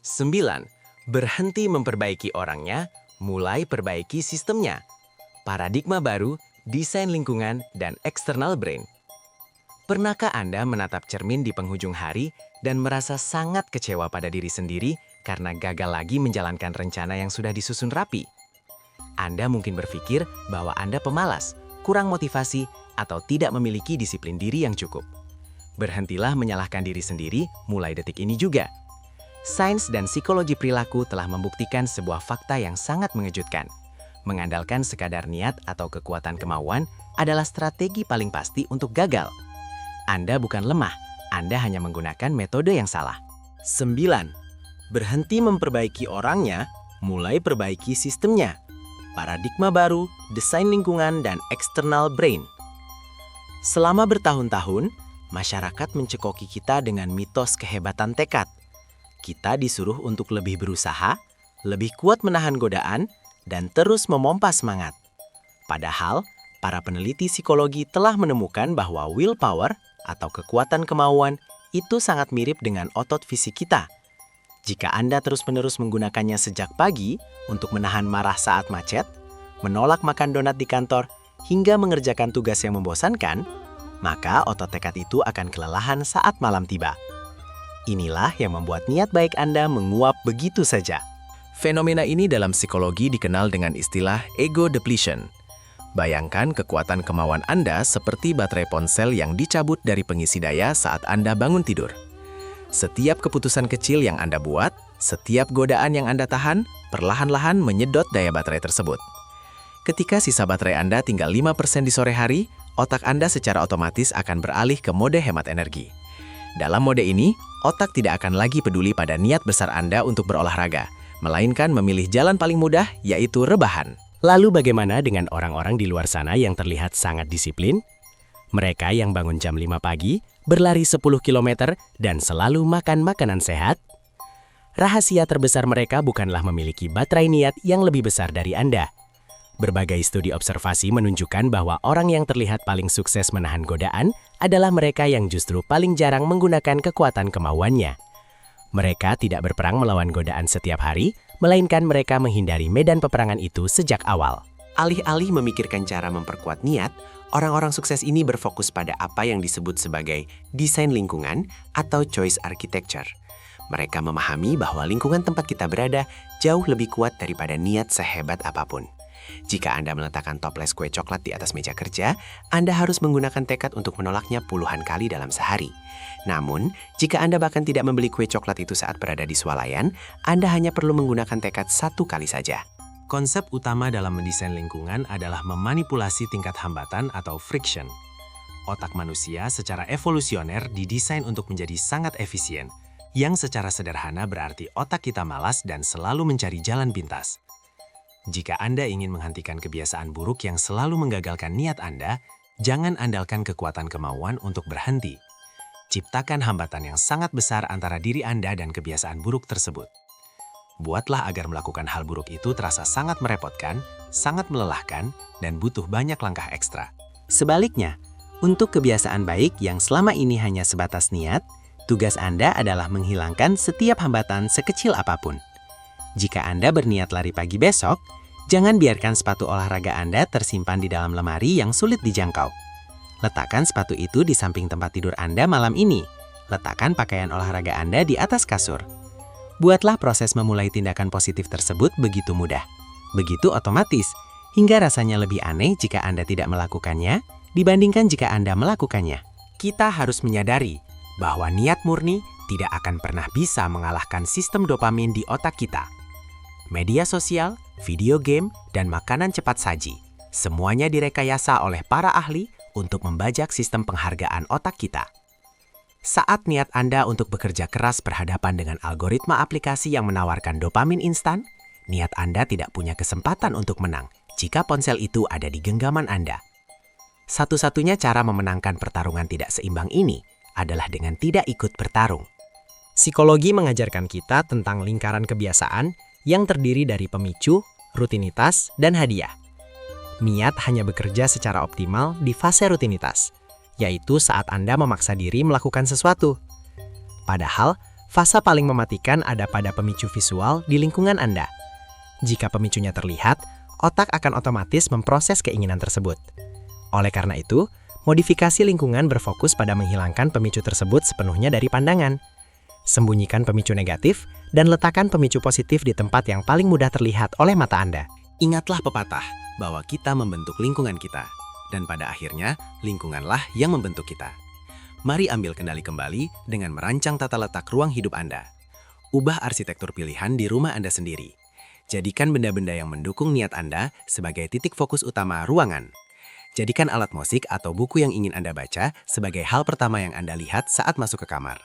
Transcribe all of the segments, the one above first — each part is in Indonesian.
9. Berhenti memperbaiki orangnya, mulai perbaiki sistemnya. Paradigma baru, desain lingkungan, dan external brain. Pernahkah Anda menatap cermin di penghujung hari dan merasa sangat kecewa pada diri sendiri karena gagal lagi menjalankan rencana yang sudah disusun rapi? Anda mungkin berpikir bahwa Anda pemalas, kurang motivasi, atau tidak memiliki disiplin diri yang cukup. Berhentilah menyalahkan diri sendiri mulai detik ini juga. Sains dan psikologi perilaku telah membuktikan sebuah fakta yang sangat mengejutkan. Mengandalkan sekadar niat atau kekuatan kemauan adalah strategi paling pasti untuk gagal. Anda bukan lemah, Anda hanya menggunakan metode yang salah. 9. Berhenti memperbaiki orangnya, mulai perbaiki sistemnya. Paradigma baru, desain lingkungan, dan external brain. Selama bertahun-tahun, masyarakat mencekoki kita dengan mitos kehebatan tekad. Kita disuruh untuk lebih berusaha, lebih kuat menahan godaan, dan terus memompa semangat. Padahal, para peneliti psikologi telah menemukan bahwa willpower atau kekuatan kemauan itu sangat mirip dengan otot fisik kita. Jika Anda terus-menerus menggunakannya sejak pagi untuk menahan marah saat macet, menolak makan donat di kantor, hingga mengerjakan tugas yang membosankan, maka otot tekad itu akan kelelahan saat malam tiba. Inilah yang membuat niat baik Anda menguap begitu saja. Fenomena ini dalam psikologi dikenal dengan istilah ego depletion. Bayangkan kekuatan kemauan Anda seperti baterai ponsel yang dicabut dari pengisi daya saat Anda bangun tidur. Setiap keputusan kecil yang Anda buat, setiap godaan yang Anda tahan, perlahan-lahan menyedot daya baterai tersebut. Ketika sisa baterai Anda tinggal 5% di sore hari, otak Anda secara otomatis akan beralih ke mode hemat energi. Dalam mode ini, otak tidak akan lagi peduli pada niat besar Anda untuk berolahraga, melainkan memilih jalan paling mudah, yaitu rebahan. Lalu bagaimana dengan orang-orang di luar sana yang terlihat sangat disiplin? Mereka yang bangun jam 5 pagi, berlari 10 km, dan selalu makan makanan sehat? Rahasia terbesar mereka bukanlah memiliki baterai niat yang lebih besar dari Anda. Berbagai studi observasi menunjukkan bahwa orang yang terlihat paling sukses menahan godaan adalah mereka yang justru paling jarang menggunakan kekuatan kemauannya. Mereka tidak berperang melawan godaan setiap hari, melainkan mereka menghindari medan peperangan itu sejak awal. Alih-alih memikirkan cara memperkuat niat, orang-orang sukses ini berfokus pada apa yang disebut sebagai desain lingkungan atau choice architecture. Mereka memahami bahwa lingkungan tempat kita berada jauh lebih kuat daripada niat sehebat apapun. Jika Anda meletakkan toples kue coklat di atas meja kerja, Anda harus menggunakan tekad untuk menolaknya puluhan kali dalam sehari. Namun, jika Anda bahkan tidak membeli kue coklat itu saat berada di swalayan, Anda hanya perlu menggunakan tekad 1 kali saja. Konsep utama dalam mendesain lingkungan adalah memanipulasi tingkat hambatan atau friction. Otak manusia secara evolusioner didesain untuk menjadi sangat efisien, yang secara sederhana berarti otak kita malas dan selalu mencari jalan pintas. Jika Anda ingin menghentikan kebiasaan buruk yang selalu menggagalkan niat Anda, jangan andalkan kekuatan kemauan untuk berhenti. Ciptakan hambatan yang sangat besar antara diri Anda dan kebiasaan buruk tersebut. Buatlah agar melakukan hal buruk itu terasa sangat merepotkan, sangat melelahkan, dan butuh banyak langkah ekstra. Sebaliknya, untuk kebiasaan baik yang selama ini hanya sebatas niat, tugas Anda adalah menghilangkan setiap hambatan sekecil apapun. Jika Anda berniat lari pagi besok, jangan biarkan sepatu olahraga Anda tersimpan di dalam lemari yang sulit dijangkau. Letakkan sepatu itu di samping tempat tidur Anda malam ini. Letakkan pakaian olahraga Anda di atas kasur. Buatlah proses memulai tindakan positif tersebut begitu mudah, begitu otomatis, hingga rasanya lebih aneh jika Anda tidak melakukannya dibandingkan jika Anda melakukannya. Kita harus menyadari bahwa niat murni tidak akan pernah bisa mengalahkan sistem dopamin di otak kita. Media sosial, video game, dan makanan cepat saji, semuanya direkayasa oleh para ahli untuk membajak sistem penghargaan otak kita. Saat niat Anda untuk bekerja keras berhadapan dengan algoritma aplikasi yang menawarkan dopamin instan, niat Anda tidak punya kesempatan untuk menang jika ponsel itu ada di genggaman Anda. Satu-satunya cara memenangkan pertarungan tidak seimbang ini adalah dengan tidak ikut bertarung. Psikologi mengajarkan kita tentang lingkaran kebiasaan yang terdiri dari pemicu, rutinitas, dan hadiah. Niat hanya bekerja secara optimal di fase rutinitas, yaitu saat Anda memaksa diri melakukan sesuatu. Padahal, Fase paling mematikan ada pada pemicu visual di lingkungan Anda. Jika pemicunya terlihat, otak akan otomatis memproses keinginan tersebut. Oleh karena itu, modifikasi lingkungan berfokus pada menghilangkan pemicu tersebut sepenuhnya dari pandangan. Sembunyikan pemicu negatif dan letakkan pemicu positif di tempat yang paling mudah terlihat oleh mata Anda. Ingatlah pepatah bahwa kita membentuk lingkungan kita, dan pada akhirnya lingkunganlah yang membentuk kita. Mari ambil kendali kembali dengan merancang tata letak ruang hidup Anda. Ubah arsitektur pilihan di rumah Anda sendiri. Jadikan benda-benda yang mendukung niat Anda sebagai titik fokus utama ruangan. Jadikan alat musik atau buku yang ingin Anda baca sebagai hal pertama yang Anda lihat saat masuk ke kamar.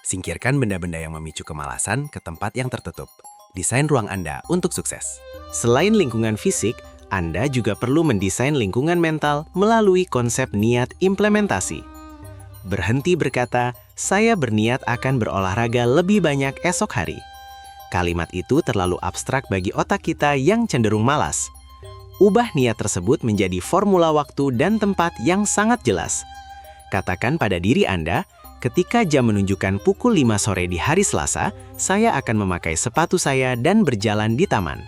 Singkirkan benda-benda yang memicu kemalasan ke tempat yang tertutup. Desain ruang Anda untuk sukses. Selain lingkungan fisik, Anda juga perlu mendesain lingkungan mental melalui konsep niat implementasi. Berhenti berkata, "Saya berniat akan berolahraga lebih banyak esok hari." Kalimat itu terlalu abstrak bagi otak kita yang cenderung malas. Ubah niat tersebut menjadi formula waktu dan tempat yang sangat jelas. Katakan pada diri Anda, ketika jam menunjukkan pukul 5 sore di hari Selasa, saya akan memakai sepatu saya dan berjalan di taman.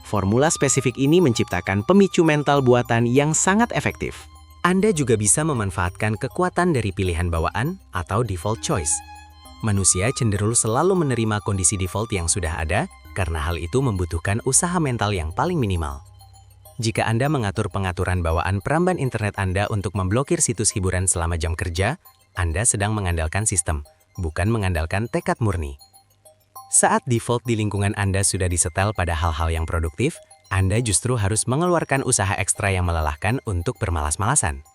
Formula spesifik ini menciptakan pemicu mental buatan yang sangat efektif. Anda juga bisa memanfaatkan kekuatan dari pilihan bawaan atau default choice. Manusia cenderung selalu menerima kondisi default yang sudah ada karena hal itu membutuhkan usaha mental yang paling minimal. Jika Anda mengatur pengaturan bawaan peramban internet Anda untuk memblokir situs hiburan selama jam kerja, Anda sedang mengandalkan sistem, bukan mengandalkan tekad murni. Saat default di lingkungan Anda sudah disetel pada hal-hal yang produktif, Anda justru harus mengeluarkan usaha ekstra yang melelahkan untuk bermalas-malasan.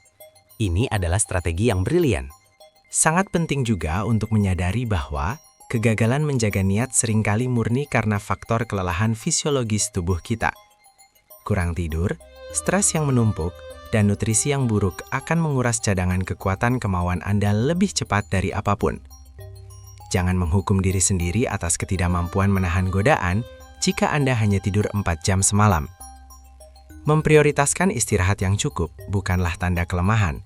Ini adalah strategi yang brilian. Sangat penting juga untuk menyadari bahwa kegagalan menjaga niat seringkali murni karena faktor kelelahan fisiologis tubuh kita. Kurang tidur, stres yang menumpuk, dan nutrisi yang buruk akan menguras cadangan kekuatan kemauan Anda lebih cepat dari apapun. Jangan menghukum diri sendiri atas ketidakmampuan menahan godaan jika Anda hanya tidur 4 jam semalam. Memprioritaskan istirahat yang cukup bukanlah tanda kelemahan,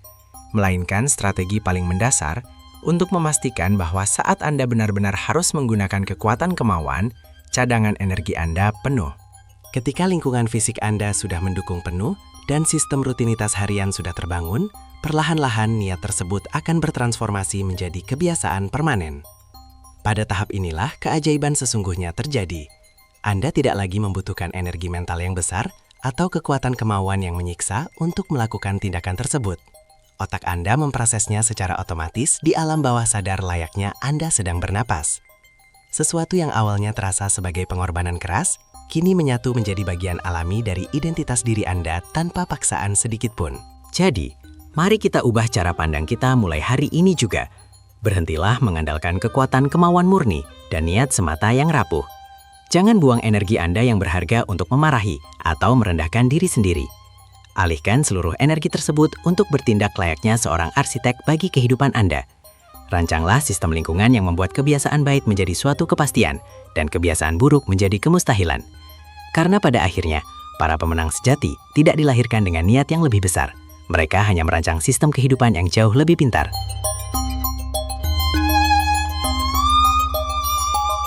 melainkan strategi paling mendasar untuk memastikan bahwa saat Anda benar-benar harus menggunakan kekuatan kemauan, cadangan energi Anda penuh. Ketika lingkungan fisik Anda sudah mendukung penuh dan sistem rutinitas harian sudah terbangun, perlahan-lahan niat tersebut akan bertransformasi menjadi kebiasaan permanen. Pada tahap inilah keajaiban sesungguhnya terjadi. Anda tidak lagi membutuhkan energi mental yang besar atau kekuatan kemauan yang menyiksa untuk melakukan tindakan tersebut. Otak Anda memprosesnya secara otomatis di alam bawah sadar layaknya Anda sedang bernapas. Sesuatu yang awalnya terasa sebagai pengorbanan keras, kini menyatu menjadi bagian alami dari identitas diri Anda tanpa paksaan sedikit pun. Jadi, mari kita ubah cara pandang kita mulai hari ini juga. Berhentilah mengandalkan kekuatan kemauan murni dan niat semata yang rapuh. Jangan buang energi Anda yang berharga untuk memarahi atau merendahkan diri sendiri. Alihkan seluruh energi tersebut untuk bertindak layaknya seorang arsitek bagi kehidupan Anda. Rancanglah sistem lingkungan yang membuat kebiasaan baik menjadi suatu kepastian dan kebiasaan buruk menjadi kemustahilan. Karena pada akhirnya, para pemenang sejati tidak dilahirkan dengan niat yang lebih besar. Mereka hanya merancang sistem kehidupan yang jauh lebih pintar.